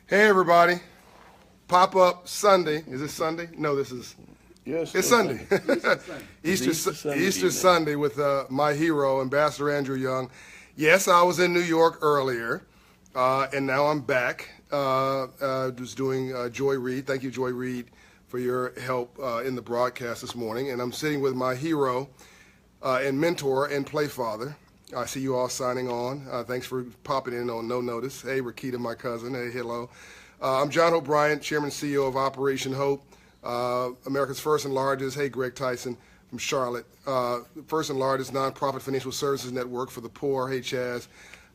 Hey everybody, pop-up Sunday. Is this Sunday? No, this is, Yes, it's Sunday. Easter Sunday Sunday with my hero, Ambassador Andrew Young. Yes, I was in New York earlier, and now I'm back. Just doing Joy Reid. Thank you, Joy Reid, for your help in the broadcast this morning. And I'm sitting with my hero and mentor and playfather. I see you all signing on. Thanks for popping in on no notice. Hey, Rakita, my cousin. Hey, hello. I'm John Hope Bryant, Chairman and CEO of Operation Hope, America's first and largest, hey, Greg Tyson from Charlotte, first and largest nonprofit financial services network for the poor, hey, Chaz,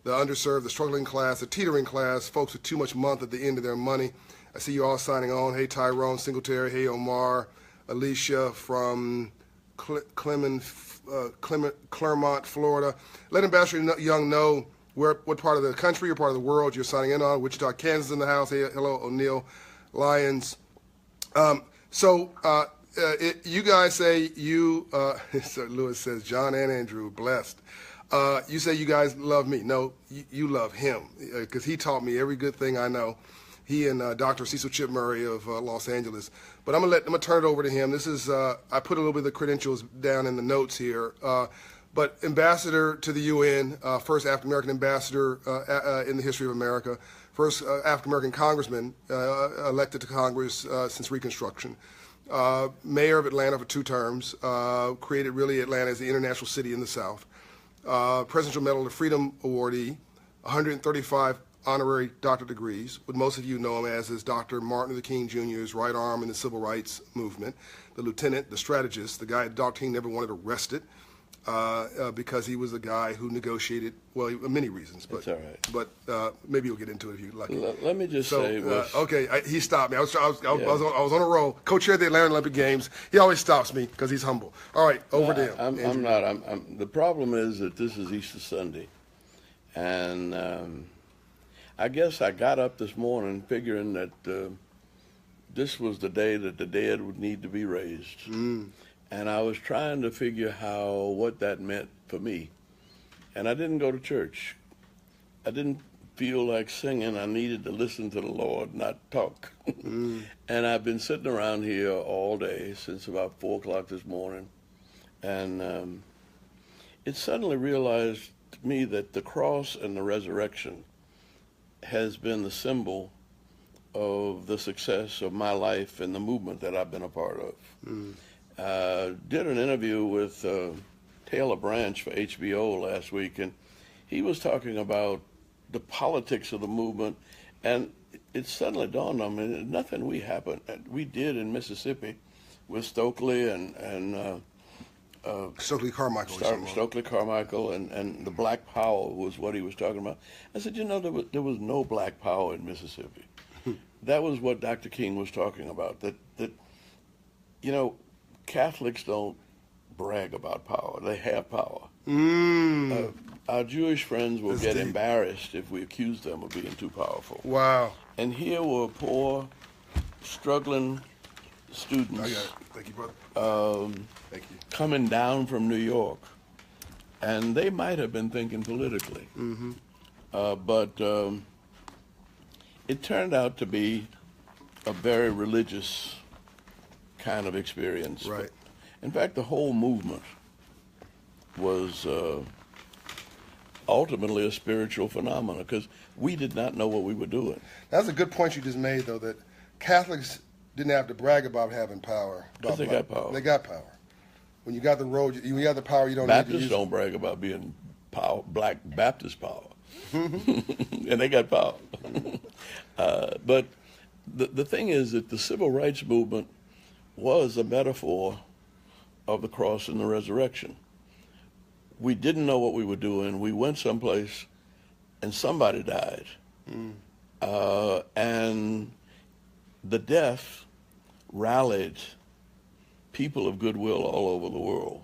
the underserved, the struggling class, the teetering class, folks with too much month at the end of their money. I see you all signing on. Hey, Tyrone Singletary. Hey, Omar, Alicia from Clermont, Florida. Let Ambassador Young know what part of the country or part of the world you're signing in on. Wichita, Kansas in the house. Hey, hello, O'Neill Lyons. You guys say you, so Lewis says, John and Andrew, blessed. You say you guys love me. No, you love him because he taught me every good thing I know. He and Dr. Cecil Chip Murray of Los Angeles. But I'm gonna turn it over to him. This is I put a little bit of the credentials down in the notes here. But ambassador to the UN, first African American ambassador in the history of America, first African American congressman elected to Congress since Reconstruction. Mayor of Atlanta for 2 terms, created really Atlanta as the international city in the South. Presidential Medal of Freedom awardee, 135 honorary doctorate degrees. What most of you know him as is Dr. Martin Luther King Jr.'s right arm in the civil rights movement, the lieutenant, the strategist, the guy Dr. King never wanted arrested because he was the guy who negotiated, well, many reasons. But, It's all right. But maybe you'll get into it if you're lucky. Let me just say, okay, he stopped me. I was on a roll. Co-chair of the Atlanta Olympic Games. He always stops me because he's humble. All right, over to him. I'm not. The problem is that this is Easter Sunday, and I guess I got up this morning figuring that this was the day that the dead would need to be raised. And I was trying to figure what that meant for me. And I didn't go to church. I didn't feel like singing. I needed to listen to the Lord, not talk. And I've been sitting around here all day since about 4 o'clock this morning. And it suddenly realized to me that the cross and the resurrection has been the symbol of the success of my life and the movement that I've been a part of. Did an interview with Taylor Branch for HBO last week, and he was talking about the politics of the movement, and it suddenly dawned on me that nothing we did in Mississippi with Stokely and Stokely Carmichael. Stokely Carmichael and the Black Power was what he was talking about. I said, there was no Black Power in Mississippi. That was what Dr. King was talking about. That Catholics don't brag about power. They have power. Our Jewish friends will get embarrassed if we accuse them of being too powerful. Wow. And here were poor, struggling students. I got it. Thank you, brother. Thank you. Coming down from New York. And they might have been thinking politically. But it turned out to be a very religious kind of experience. Right. In fact, the whole movement was ultimately a spiritual phenomenon because we did not know what we were doing. That's a good point you just made, though, that Catholics didn't have to brag about having power. Because they got power. They got power. When you got the road, when you got the power, you don't Baptists need to use don't brag about being Black Baptist power. And they got power. But the thing is that the civil rights movement was a metaphor of the cross and the resurrection. We didn't know what we were doing. We went someplace and somebody died. And the death rallied people of goodwill all over the world.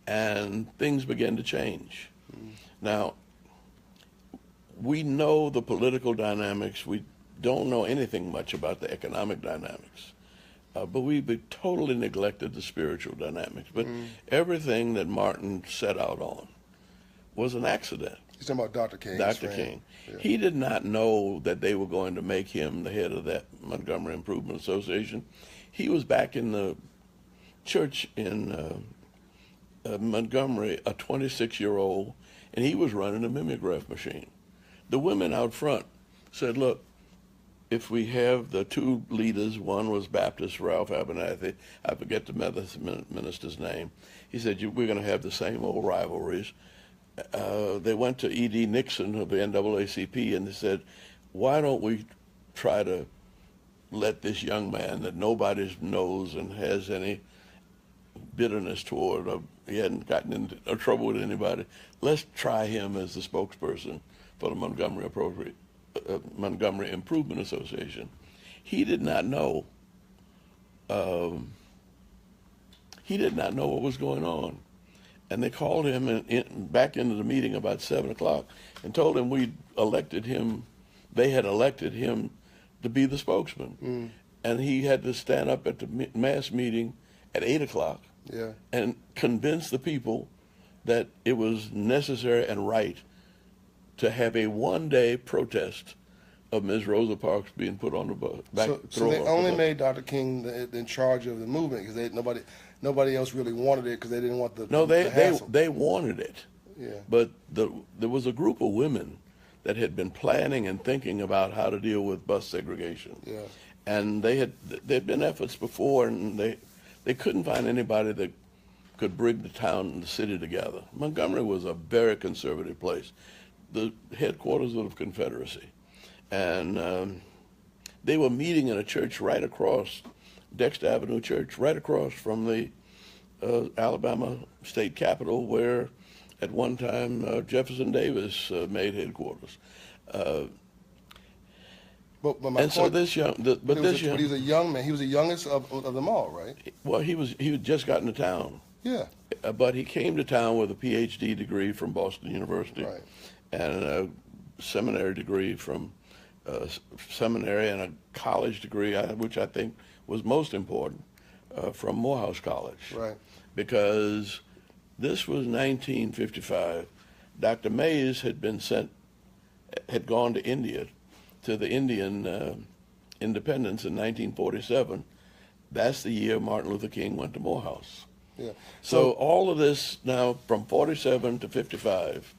And things began to change. Now, we know the political dynamics. We don't know anything much about the economic dynamics. But we've totally neglected the spiritual dynamics. But everything that Martin set out on was an accident. He's talking about Dr. King. Dr. King. Yeah. He did not know that they were going to make him the head of that Montgomery Improvement Association. He was back in the church in Montgomery, a 26-year-old, and he was running a mimeograph machine. The women out front said, look, if we have the two leaders, one was Baptist Ralph Abernathy, I forget the Methodist minister's name. He said, we're going to have the same old rivalries. They went to E.D. Nixon of the NAACP and they said, why don't we try to let this young man that nobody knows and has any bitterness toward, or he hadn't gotten into trouble with anybody, let's try him as the spokesperson for the Montgomery Improvement Association. He did not know. He did not know what was going on, and they called him back into the meeting about 7 o'clock and told him we elected him. They had elected him to be the spokesman, and he had to stand up at the mass meeting at 8 o'clock and convince the people that it was necessary and right to have a one-day protest of Ms. Rosa Parks being put on the bus. So they only made Dr. King in charge of the movement because nobody else really wanted it because they didn't want the they wanted it. Yeah. But there was a group of women that had been planning and thinking about how to deal with bus segregation. Yeah. And there'd been efforts before, and they couldn't find anybody that could bring the town and the city together. Montgomery was a very conservative place, the headquarters of the Confederacy. And they were meeting in a church right across, Dexter Avenue Church, right across from the Alabama State Capitol, where at one time Jefferson Davis made headquarters. But my and point, so this young, but he was a young man. He was the youngest of them all, right? Well, he had just gotten to town. Yeah. But he came to town with a PhD degree from Boston University, right, and a seminary degree from seminary, and a college degree, which I think was most important, from Morehouse College. Right. Because this was 1955. Dr. Mays had gone to India, to the Indian independence in 1947. That's the year Martin Luther King went to Morehouse. Yeah. So all of this now from 47 to 55,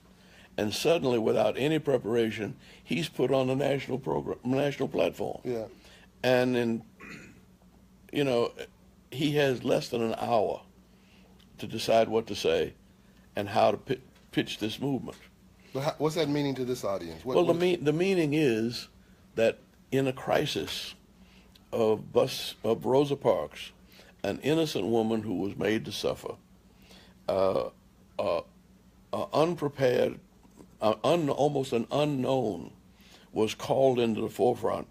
and suddenly without any preparation, he's put on a national platform. Yeah. And he has less than an hour to decide what to say and how to pitch this movement. But what's that meaning to this audience? The meaning is that in a crisis of Rosa Parks, an innocent woman who was made to suffer, unprepared, almost an unknown, was called into the forefront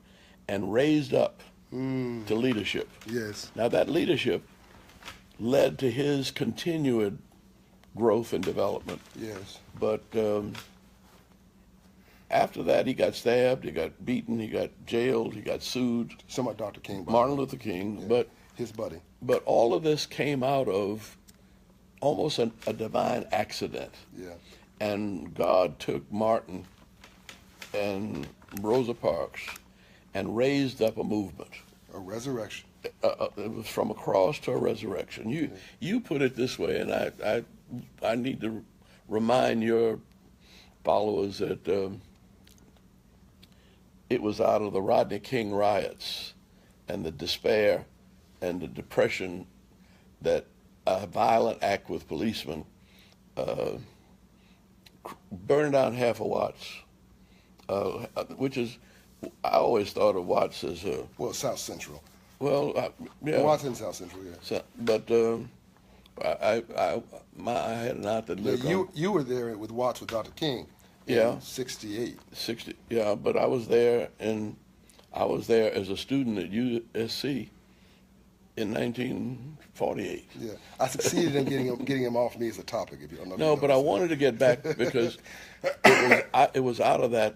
and raised up to leadership. Yes. Now that leadership led to his continued growth and development. Yes. But after that, he got stabbed, he got beaten, he got jailed, he got sued. Somewhat Dr. King. Martin Luther King, yeah. but his buddy. But all of this came out of almost a divine accident. Yeah. And God took Martin and Rosa Parks and raised up a movement. A resurrection. It was from a cross to a resurrection. You put it this way, and I need to remind your followers that it was out of the Rodney King riots and the despair and the depression that a violent act with policemen burned down half of Watts, which is, I always thought of Watts as well, South Central. Well, yeah. Watts in South Central, yeah. So, but I had an aunt that lived you were there with Watts with Dr. King in 68. Yeah, but I was there as a student at USC in 1948. Yeah, I succeeded in getting him off me as a topic. If you don't know. No, but I wanted to get back because it was out of that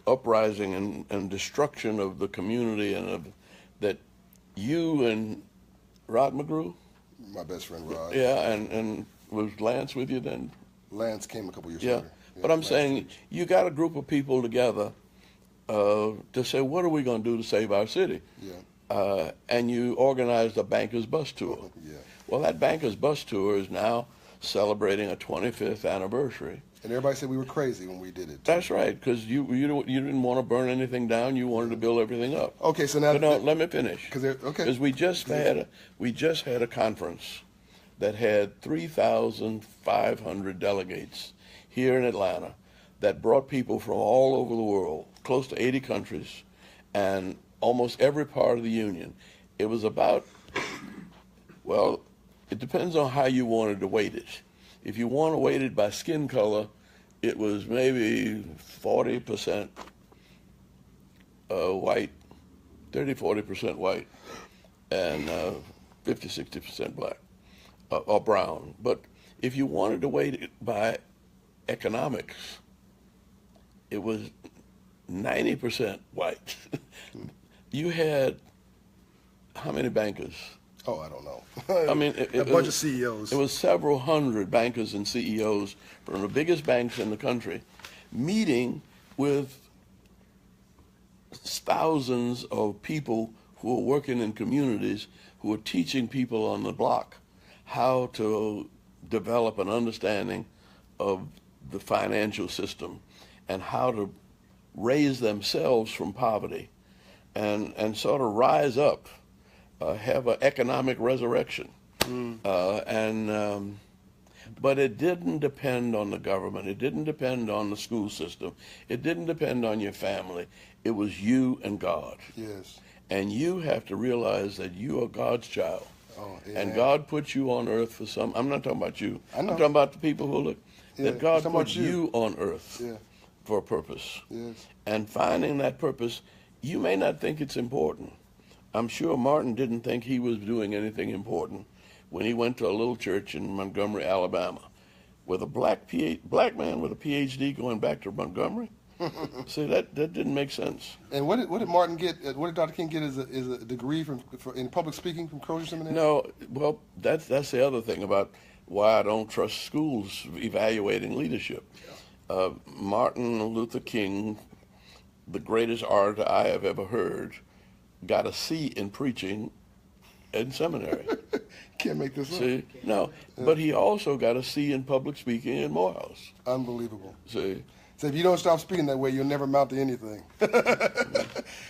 uprising and destruction of the community and that you and Rod McGrew. My best friend Rod. Yeah, and was Lance with you then? Lance came a couple years Yeah, later. Yeah, but I'm Lance saying came. you got a group of people together to say, what are we going to do to save our city? Yeah. And you organized a bankers bus tour. Yeah. Well, that bankers bus tour is now celebrating a 25th anniversary. And everybody said we were crazy when we did it, too. That's right, because you didn't want to burn anything down. You wanted to build everything up. Okay, so now... But no, let me finish. Okay. Because we just had a conference that had 3,500 delegates here in Atlanta that brought people from all over the world, close to 80 countries, and almost every part of the union. It was about, well, it depends on how you wanted to weight it. If you want to weight it by skin color, it was maybe 40% white, 30-40% white, and 50-60% black or brown. But if you wanted to weight it by economics, it was 90% white. You had how many bankers? Oh, I don't know. I mean, a bunch of CEOs. It was several hundred bankers and CEOs from the biggest banks in the country meeting with thousands of people who are working in communities, who are teaching people on the block how to develop an understanding of the financial system and how to raise themselves from poverty and sort of rise up, have an economic resurrection. But it didn't depend on the government. It didn't depend on the school system. It didn't depend on your family. It was you and God. Yes. And you have to realize that you are God's child. Oh, and God put you on earth for some. I'm not talking about you. I know. I'm talking about the people who look. Yeah, that God I'm put talking about you on earth Yeah. for a purpose. Yes. And finding that purpose, you may not think it's important. I'm sure Martin didn't think he was doing anything important when he went to a little church in Montgomery, Alabama, with a black man with a PhD going back to Montgomery. See, that didn't make sense. And what did Martin get? What did Dr. King get as a degree in public speaking from Crozer Seminary? No, well, that's the other thing about why I don't trust schools evaluating leadership. Martin Luther King, the greatest orator I have ever heard, got a C in preaching in seminary. Can't make this up. See, no, but he also got a C in public speaking in Morehouse. Unbelievable. See. So if you don't stop speaking that way, you'll never amount to anything.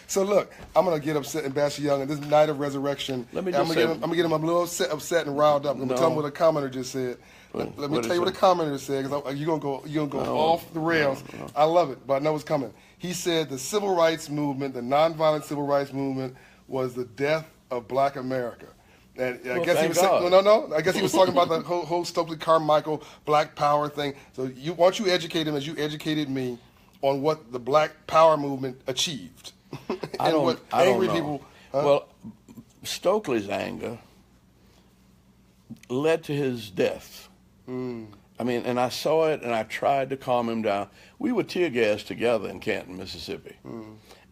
So look, I'm gonna get upset, Ambassador Young, and this night of resurrection. Let me I'm just gonna get him a little upset and riled up. I'm gonna tell him what a commenter just said. Let me tell you what a commenter said, because you're gonna go off the rails. No. I love it, but I know it's coming. He said the civil rights movement, the nonviolent civil rights movement, was the death of Black America. And I guess he was saying, no. I guess he was talking about the whole Stokely Carmichael Black Power thing. So why don't you educate him as you educated me on what the Black Power movement achieved? I don't know. People. Well, Stokely's anger led to his death. I mean, and I saw it, and I tried to calm him down. We were tear gassed together in Canton, Mississippi,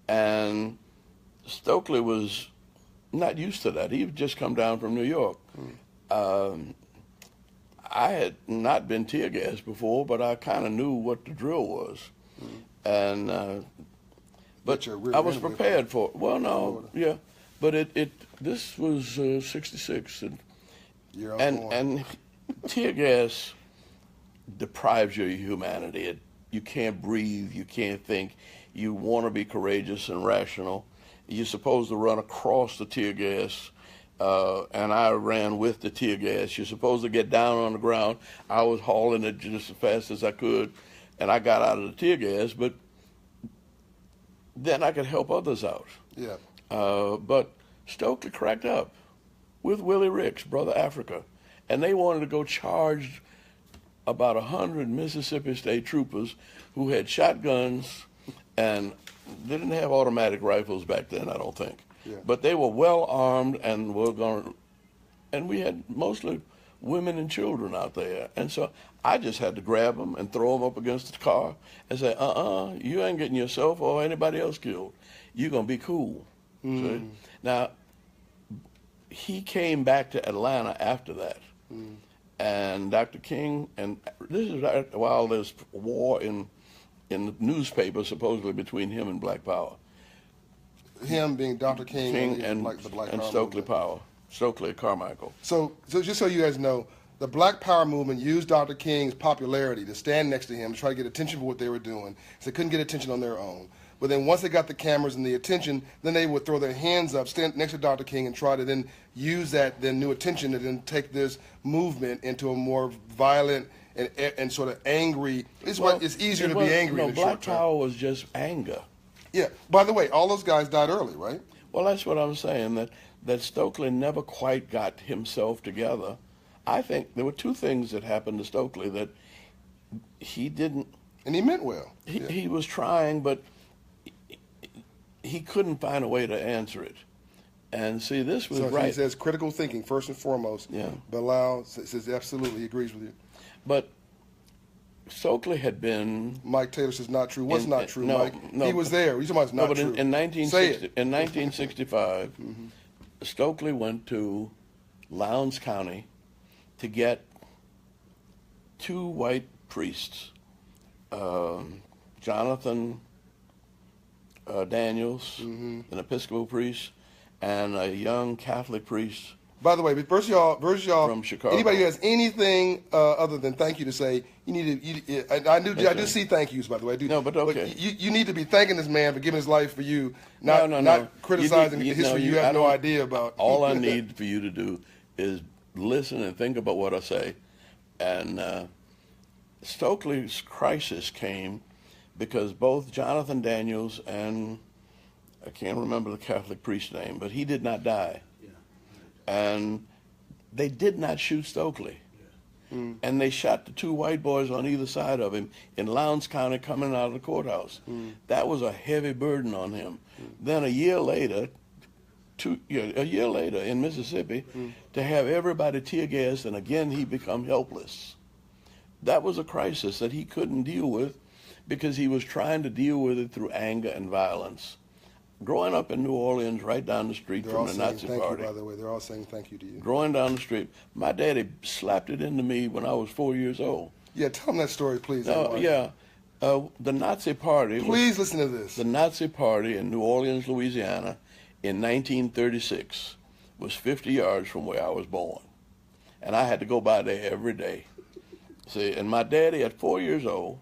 and Stokely was not used to that. He had just come down from New York. I had not been tear gassed before, but I kind of knew what the drill was, and but I was prepared for it. Well, no, yeah, but this was '66, and tear gas deprives you of humanity. You can't breathe, you can't think. You want to be courageous and rational. You're supposed to run across the tear gas, and I ran with the tear gas. You're supposed to get down on the ground. I was hauling it just as fast as I could, and I got out of the tear gas, but then I could help others out. Yeah. But Stokely cracked up with Willie Ricks, Brother Africa, and they wanted to go charge about 100 Mississippi State troopers who had shotguns and they didn't have automatic rifles back then, I don't think. Yeah. But they were well armed and were going, and we had mostly women and children out there. And so I just had to grab them and throw them up against the car and say, you ain't getting yourself or anybody else killed. You're going to be cool. See? Now, he came back to Atlanta after that. And Dr. King, and this is right while there's war in the newspaper supposedly between him and Black Power. Him being Dr. King and the Black and Power Stokely movement. Power, Stokely Carmichael. So just so you guys know, the Black Power movement used Dr. King's popularity to stand next to him to try to get attention for what they were doing. So they couldn't get attention on their own. But then once they got the cameras and the attention, then they would throw their hands up, stand next to Dr. King, and try to then use that then new attention to then take this movement into a more violent and sort of angry. It's easier to be angry in the Black short term. Power was just anger. Yeah. By the way, all those guys died early, right? Well, that's what I'm saying, that Stokely never quite got himself together. I think there were two things that happened to Stokely that he didn't. And he meant well. He was trying, but he couldn't find a way to answer it. And see, this was So right. he says critical thinking first and foremost. Yeah. Bilal says absolutely, he agrees with you. But Stokely had been. Mike Taylor says not true. What's not true, no, Mike? no, he was there. You're talking about it's not but true. in Say it. 1965, Stokely went to Lowndes County to get two white priests, Jonathan Daniels, an Episcopal priest, and a young Catholic priest. By the way, versus y'all From Chicago. Anybody who has anything other than thank you to say, you need to. I do see thank yous, by the way. I do. No, but okay. You need to be thanking this man for giving his life for you, not criticizing the history you have no idea about. All I need for you to do is listen and think about what I say. And Stokely's crisis came because both Jonathan Daniels and I can't remember the Catholic priest's name, but he did not die. And they did not shoot Stokely. And they shot the two white boys on either side of him in Lowndes County coming out of the courthouse. That was a heavy burden on him. Then a year later in Mississippi, to have everybody tear gassed and again he become helpless. That was a crisis that he couldn't deal with because he was trying to deal with it through anger and violence. Growing up in New Orleans, right down the street from the Nazi thank Party. you, by the way. They're all saying thank you to you. Growing down the street, my daddy slapped it into me when I was 4 years old. Yeah, tell them that story, please. The Nazi Party. Please listen to this. The Nazi Party in New Orleans, Louisiana, in 1936, was 50 yards from where I was born, and I had to go by there every day. See, and my daddy at 4 years old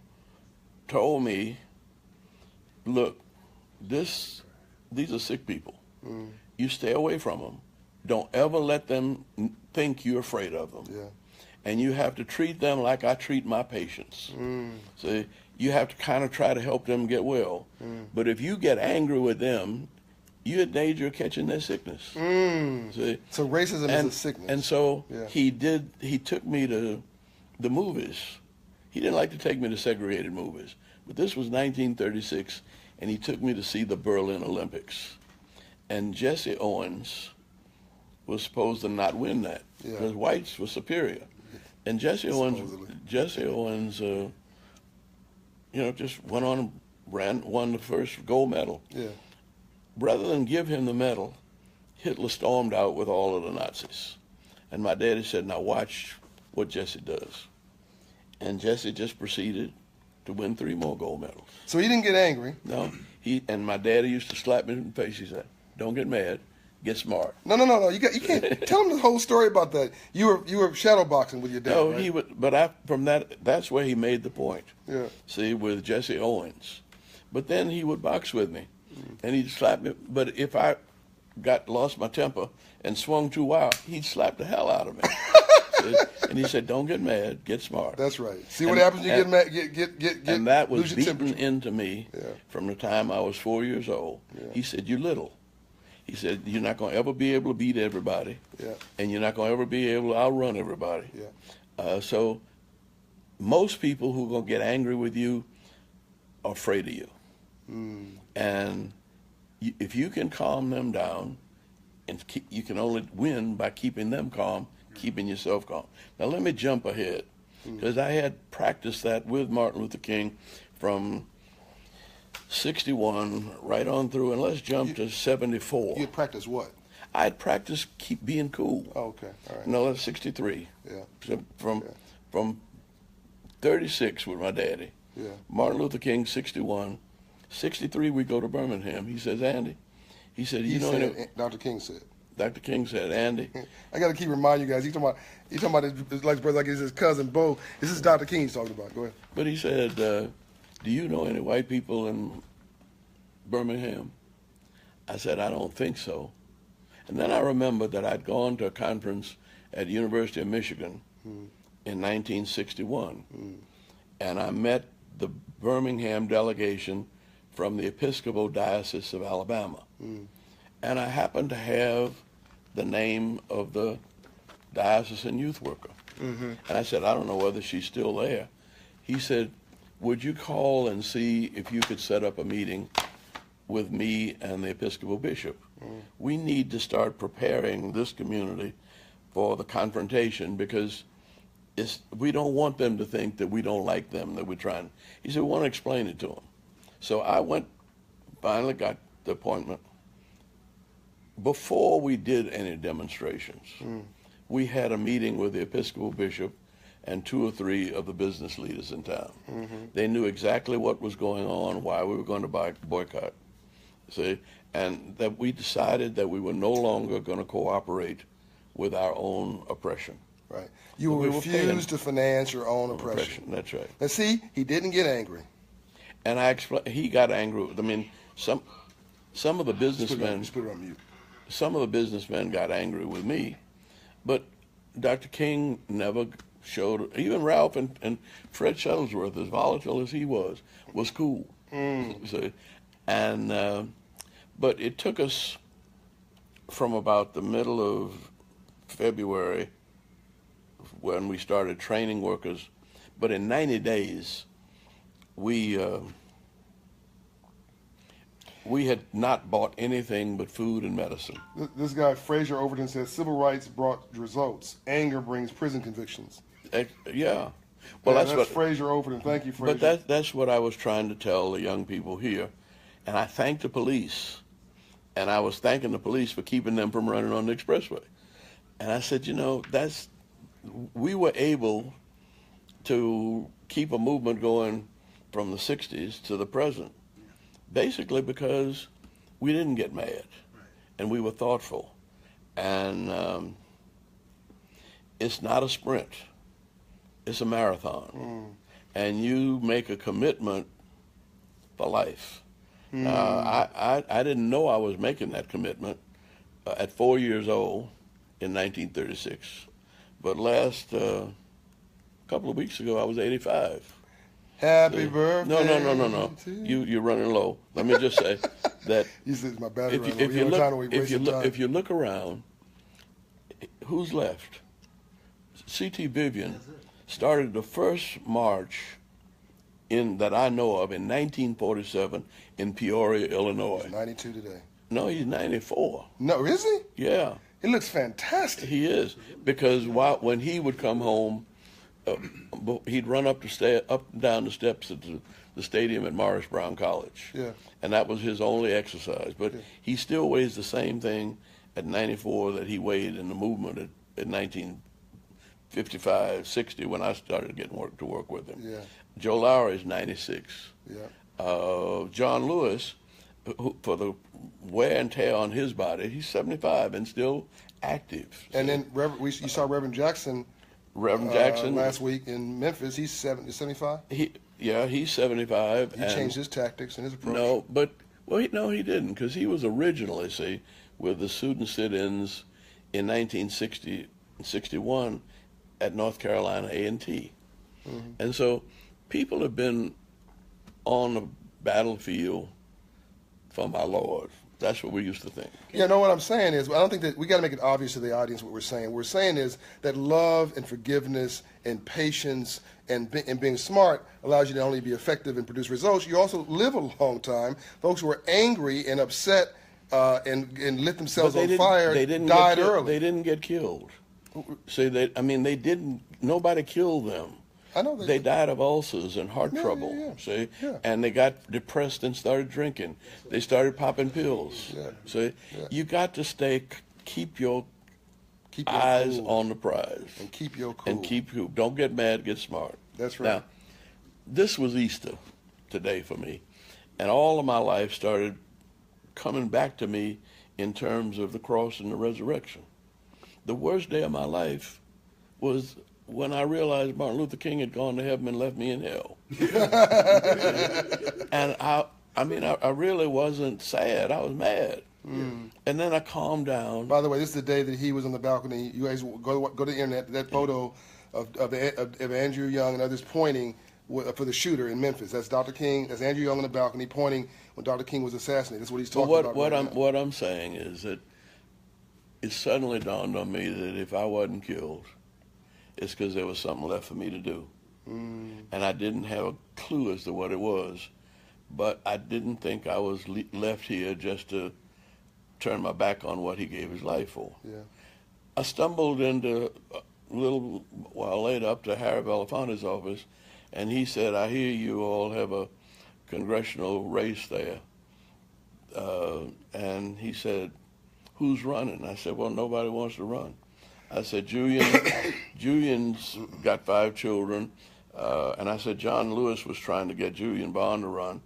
told me, "Look, these are sick people. You stay away from them. Don't ever let them think you're afraid of them. Yeah. And you have to treat them like I treat my patients. So you have to kind of try to help them get well. But if you get angry with them, you're in danger of catching their sickness." See? So racism is a sickness. And so he took me to the movies. He didn't like to take me to segregated movies. But this was 1936, and he took me to see the Berlin Olympics. And Jesse Owens was supposed to not win that because whites were superior. And Jesse Owens, just went on and won the first gold medal. Yeah. Rather than give him the medal, Hitler stormed out with all of the Nazis. And my daddy said, "Now watch what Jesse does." And Jesse just proceeded to win 3 more gold medals. So he didn't get angry. No, and my daddy used to slap me in the face. He said, "Don't get mad, get smart." No. You can't tell him the whole story about that. You were shadow boxing with your dad. No, right? he would, but from that's where he made the point. Yeah. See, with Jesse Owens, but then he would box with me, and he'd slap me. But if I lost my temper and swung too wild, he'd slap the hell out of me. See? And he said, "Don't get mad, get smart." That's right. See what happens when you get mad, get and that was lose your beaten temperature. into me from the time I was 4 years old. He said, "You're little." He said, "You're not going to ever be able to beat everybody, and you're not going to ever be able to outrun everybody." So most people who are going to get angry with you are afraid of you. And if you can calm them down, and you can only win by keeping them calm, keeping yourself calm. Now let me jump ahead, because I had practiced that with Martin Luther King from 61 right on through, and let's jump to 74. You practice what? I'd practiced keep being cool. Oh, okay, all right. No, that's 63. Yeah. So from Yeah. from 36 with my daddy. Yeah. Martin Luther King, 61. 63, we go to Birmingham. He says, Andy, he said, He said, Dr. King said. Dr. King said, Andy. I got to keep reminding you guys. He's talking about his like brother, like his cousin Bo. This is Dr. King he's talking about. Go ahead. But he said, do you know any white people in Birmingham? I said, I don't think so. And then I remembered that I'd gone to a conference at the University of Michigan in 1961. And I met the Birmingham delegation from the Episcopal Diocese of Alabama. And I happened to have the name of the diocesan youth worker. And I said, I don't know whether she's still there. He said, would you call and see if you could set up a meeting with me and the Episcopal bishop? We need to start preparing this community for the confrontation, because we don't want them to think that we don't like them, that we're trying. He said, we want to explain it to them. So I went, finally got the appointment. Before we did any demonstrations, we had a meeting with the Episcopal bishop and 2 or 3 of the business leaders in town. They knew exactly what was going on, why we were going to boycott. See, and that we decided that we were no longer going to cooperate with our own oppression. Right. You will refuse to finance your own oppression. That's right. And see, he didn't get angry. And he got angry. I mean, some of the businessmen. Just put it on mute. Some of the businessmen got angry with me, but Dr. King never showed. Even Ralph and Fred Shuttlesworth, as volatile as he was cool. So, and but it took us from about the middle of February when we started training workers, but in 90 days we had not bought anything but food and medicine. This guy Fraser Overton says civil rights brought results. Anger brings prison convictions. Yeah. Well, that's what Fraser Overton. Thank you, Fraser. But that's what I was trying to tell the young people here, and I thanked the police, and I was thanking the police for keeping them from running on the expressway. And I said, we were able to keep a movement going from the 60s to the present, basically because we didn't get mad, and we were thoughtful. And it's not a sprint, it's a marathon. And you make a commitment for life. I didn't know I was making that commitment at 4 years old in 1936. But last couple of weeks ago, I was 85. Happy birthday. No. You're running low. Let me just say that you said my battery if you look around, who's left? C.T. Vivian started the first march that I know of in 1947 in Peoria, Illinois. He's 92 today. No, he's 94. No, is he? Yeah. He looks fantastic. He is, because when he would come home, he'd run up and down the steps at the stadium at Morris Brown College. Yeah. And that was his only exercise. But he still weighs the same thing at 94 that he weighed in the movement at 1955, 60 when I started getting to work with him. Yeah. Joe Lowry is 96. Yeah. John Lewis, for the wear and tear on his body, he's 75 and still active. And then you saw Reverend Jackson. Last week in Memphis. He's 75. He's 75. He changed his tactics and his approach. No, he didn't, because he was originally, with the student sit-ins in 1961 at North Carolina A&T. And so people have been on the battlefield for my Lord. That's what we used to think. Yeah, no, what I'm saying is, I don't think that we got to make it obvious to the audience what we're saying. What we're saying is that love and forgiveness and patience and being smart allows you to not only be effective and produce results, you also live a long time. Folks who are angry and upset and lit themselves on fire died early. They didn't get killed. See, nobody killed them. I know they died of ulcers and heart trouble. See, and they got depressed and started drinking. They started popping pills. See, you got to stay keep your Keep your eyes cool. on the prize. And keep your cool. And keep cool. Don't get mad, get smart. That's right. Now, this was Easter today for me. And all of my life started coming back to me in terms of the cross and the resurrection. The worst day of my life was when I realized Martin Luther King had gone to heaven and left me in hell. And I really wasn't sad. I was mad. And then I calmed down. By the way, this is the day that he was on the balcony. You guys go to the internet. That photo of Andrew Young and others pointing for the shooter in Memphis. That's Dr. King. That's Andrew Young on the balcony pointing when Dr. King was assassinated. That's what he's talking about. What I'm saying is that it suddenly dawned on me that if I wasn't killed, it's because there was something left for me to do. And I didn't have a clue as to what it was. But I didn't think I was left here just to turn my back on what he gave his life for. Yeah. I stumbled into, a little while later, up to Harry Belafonte's office, and he said, I hear you all have a congressional race there. And he said, who's running? I said, well, nobody wants to run. I said, Julian's got 5 children. And I said, John Lewis was trying to get Julian Bond to run.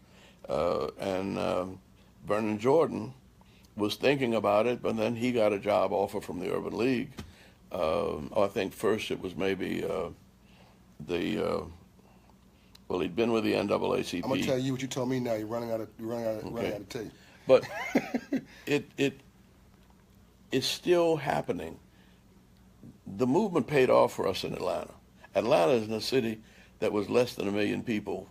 And Vernon Jordan was thinking about it, but then he got a job offer from the Urban League. I think first it was maybe well, he'd been with the NAACP. I'm gonna tell you what you told me now. You're running out of tape. But it's still happening. The movement paid off for us in Atlanta. Atlanta is a city that was less than 1 million people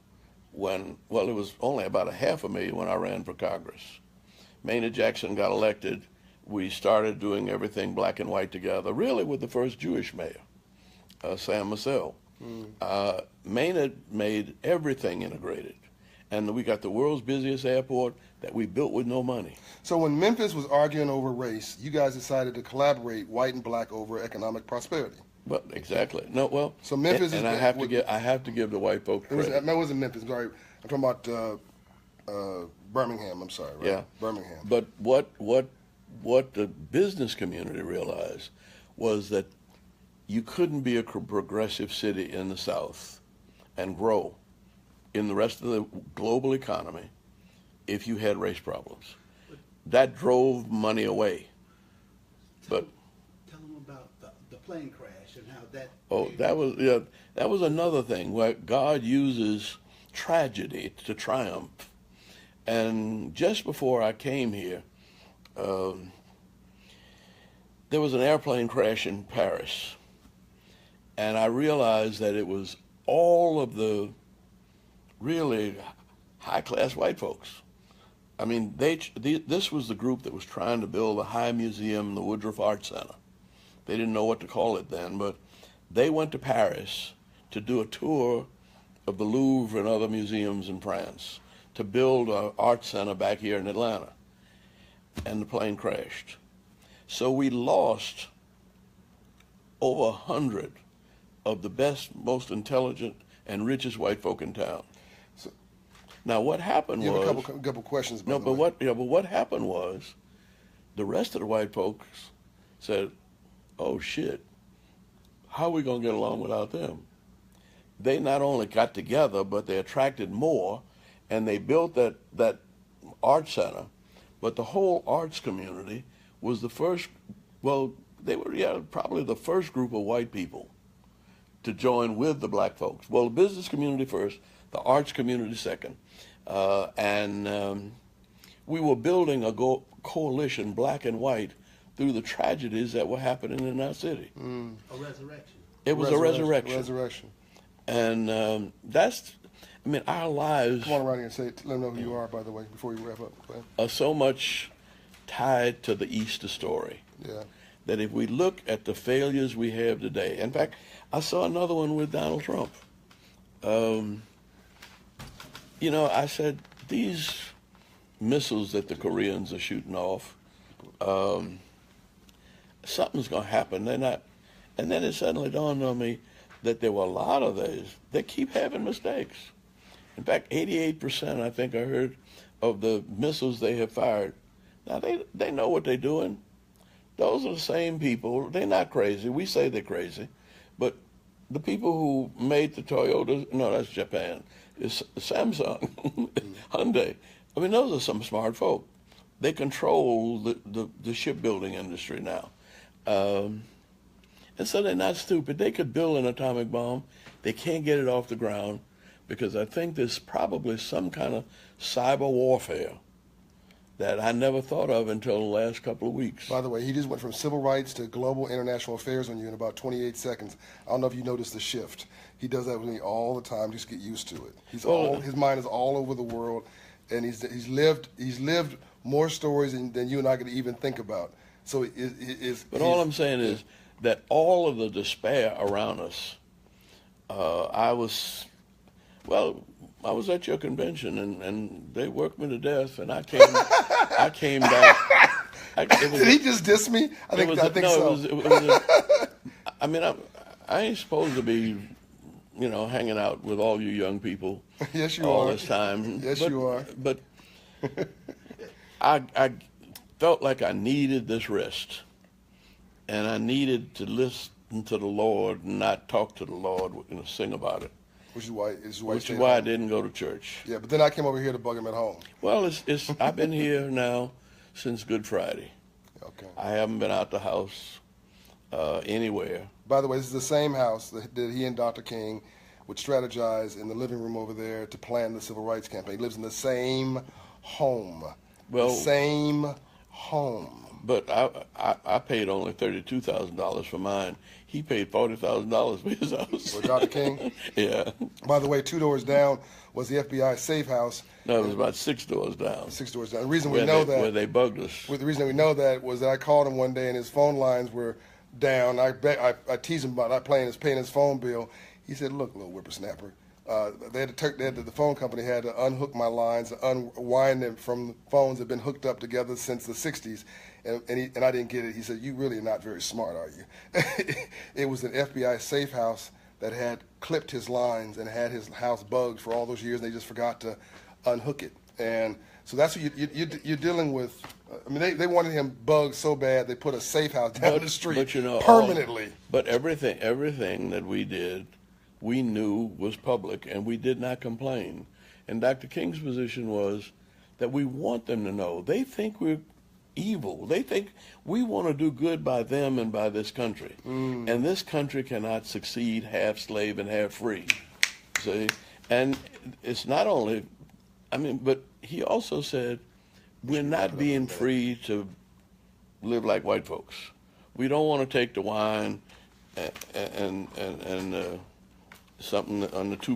when, well, it was only about 500,000 when I ran for Congress. Maynard Jackson got elected. We started doing everything black and white together, really with the first Jewish mayor, Sam Massell. Maynard made everything integrated. And we got the world's busiest airport that we built with no money. So when Memphis was arguing over race, you guys decided to collaborate, white and black, over economic prosperity. Well, exactly. No, well, so Memphis and I have to give the white folks credit. It wasn't Memphis. Sorry, I'm talking about Birmingham. I'm sorry. Right? Yeah, Birmingham. But what the business community realized was that you couldn't be a progressive city in the South and grow in the rest of the global economy if you had race problems. That drove money away. But tell them about the plane crash and how that. Oh, that was another thing where God uses tragedy to triumph. And just before I came here, there was an airplane crash in Paris, and I realized that it was all of the really high-class white folks. I mean, this was the group that was trying to build the High Museum, the Woodruff Art Center. They didn't know what to call it then, but they went to Paris to do a tour of the Louvre and other museums in France to build an art center back here in Atlanta. And the plane crashed. So we lost over 100 of the best, most intelligent, and richest white folk in town. So, now, what happened was... You have a couple questions, by No, the way. but what happened was the rest of the white folks said, oh, shit, how are we going to get along without them? They not only got together, but they attracted more, and they built that art center. But the whole arts community was the first, well, they were probably the first group of white people to join with the black folks. Well, the business community first, the arts community second. And we were building a coalition, black and white, through the tragedies that were happening in our city. A resurrection. It was a resurrection. Resurrection. And that's, I mean, our lives... Come on around here and let them know who you are, by the way, before you wrap up. ...are so much tied to the Easter story. Yeah. That if we look at the failures we have today... In fact, I saw another one with Donald Trump. You know, I said, these missiles that the Koreans are shooting off, something's going to happen. They're not... And then it suddenly dawned on me that there were a lot of these that keep having mistakes. In fact, 88%, I think I heard, of the missiles they have fired. Now, they know what they're doing. those are the same people. They're not crazy. We say they're crazy, but the people who made the Toyotas, no, that's Japan, it's Samsung, Hyundai. I mean, those are some smart folk. They control the shipbuilding industry now. And so they're not stupid. They could build an atomic bomb. They can't get it off the ground because I think there's probably some kind of cyber warfare that I never thought of until the last couple of weeks. By the way, he just went from civil rights to global international affairs on you in about 28 seconds. I don't know if you noticed the shift. He does that with me all the time. Just get used to it. His mind is all over the world, and he's lived more stories than you and I could even think about. So But all I'm saying is that all of the despair around us. I was at your convention, and they worked me to death, and I came back. Did he just diss me? I think so. I mean, I ain't supposed to be, hanging out with all you young people. Yes, you all are. This time. Yes, you are. But I felt like I needed this rest, and I needed to listen to the Lord and not talk to the Lord and sing about it. Which is why I didn't go to church. Yeah, but then I came over here to bug him at home. Well, I've been here now since Good Friday. Okay. I haven't been out the house anywhere. By the way, this is the same house that he and Dr. King would strategize in the living room over there to plan the civil rights campaign. He lives in the same home. Well, the same home. But I paid only $32,000 for mine. He paid $40,000 for his house. For Dr. King? Yeah. By the way, 2 doors down was the FBI safe house. No, it was about 6 doors down. 6 doors down. The reason we know that. Where they bugged us. The reason we know that was that I called him one day and his phone lines were down. I teased him about not paying his phone bill. He said, "Look, little whippersnapper." The phone company had to unhook my lines, unwind them from phones that had been hooked up together since the 60s. And I didn't get it. He said, "You really are not very smart, are you?" It was an FBI safe house that had clipped his lines and had his house bugged for all those years. And they just forgot to unhook it. And so that's what you're dealing with. I mean, they wanted him bugged so bad they put a safe house down the street permanently. But everything that we did, we knew was public, and we did not complain. And Dr. King's position was that we want them to know. They think we're evil. They think we want to do good by them and by this country. And this country cannot succeed half slave and half free. See? And it's not only, but he also said, we're not being free to live like white folks. We don't want to take the wine and something on the 2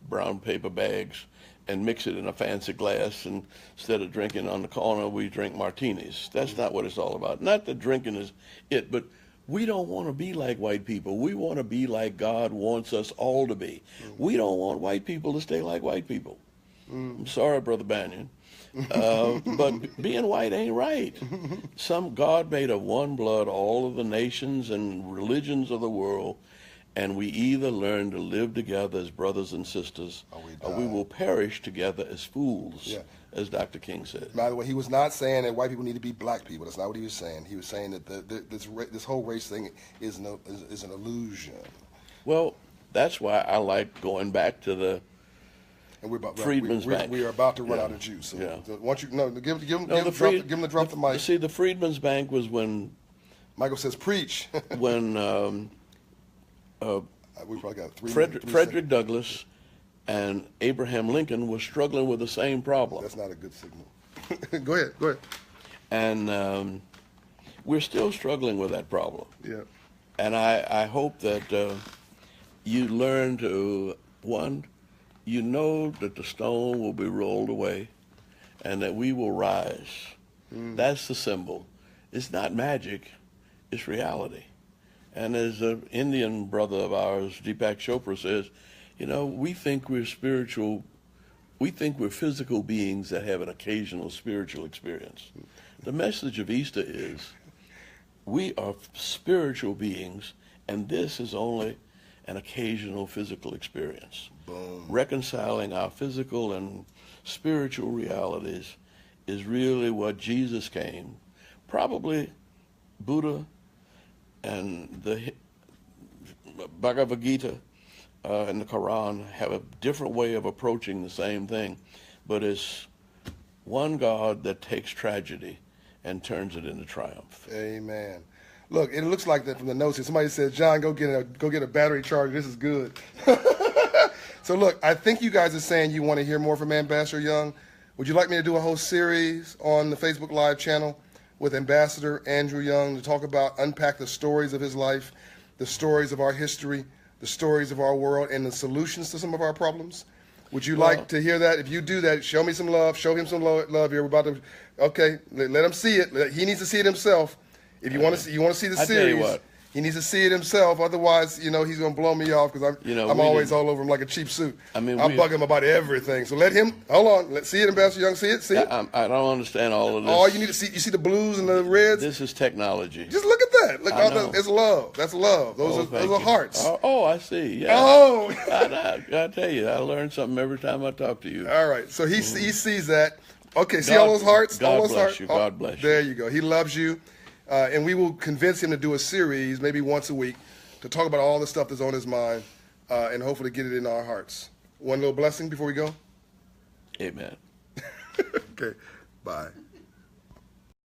brown paper bags and mix it in a fancy glass, and instead of drinking on the corner, we drink martinis. That's not what it's all about. Not that drinking is it, but we don't want to be like white people. We want to be like God wants us all to be. We don't want white people to stay like white people. I'm sorry, Brother Banyan. But being white ain't right. Some God made of one blood all of the nations and religions of the world, and we either learn to live together as brothers and sisters, or we will perish together as fools, as Dr. King said. By the way, he was not saying that white people need to be black people. That's not what he was saying. He was saying that this whole race thing is an illusion. Well, that's why I like going back to the Freedmen's Bank. We are about to run out of juice. So once you give him the drop the mic. See, the Freedmen's Bank was when Michael says preach. When we probably got three Frederick Douglass and Abraham Lincoln were struggling with the same problem. That's not a good signal. Go ahead. And we're still struggling with that problem. Yeah. And I hope that you learn to, one, you know that the stone will be rolled away and that we will rise. That's the symbol. It's not magic, it's reality. And as an Indian brother of ours, Deepak Chopra, says, we think we're spiritual, we think we're physical beings that have an occasional spiritual experience. The message of Easter is we are spiritual beings, and this is only an occasional physical experience. Boom. Reconciling our physical and spiritual realities is really what Jesus came, probably Buddha and the Bhagavad Gita and the Quran have a different way of approaching the same thing, but it's one God that takes tragedy and turns it into triumph. Amen. Look, it looks like that from the notes here. Somebody said, John, go get a battery charger. This is good. So look, I think you guys are saying you want to hear more from Ambassador Young. Would you like me to do a whole series on the Facebook Live channel with Ambassador Andrew Young to talk about, unpack the stories of his life, the stories of our history, the stories of our world, and the solutions to some of our problems? Would you like to hear that? If you do that, show me some love. Show him some love here. We're about to, okay, let him see it. He needs to see it himself. If you want to see, the series. Tell you what. He needs to see it himself. Otherwise, he's going to blow me off because I'm always all over him like a cheap suit. I mean, I'll bug him about everything. So let him, hold on. Let's see it, Ambassador Young. See it? I don't understand all of this. All you need to see, you see the blues and the reds? This is technology. Just look at that. Look, it's love. That's love. Those are hearts. Oh, I see. Yeah. Oh. I tell you, I learn something every time I talk to you. All right. So he sees that. Okay, see all those hearts? God all those bless hearts? you. God bless you. There you go. He loves you. And we will convince him to do a series, maybe once a week, to talk about all the stuff that's on his mind and hopefully get it in our hearts. One little blessing before we go? Amen. Okay, bye.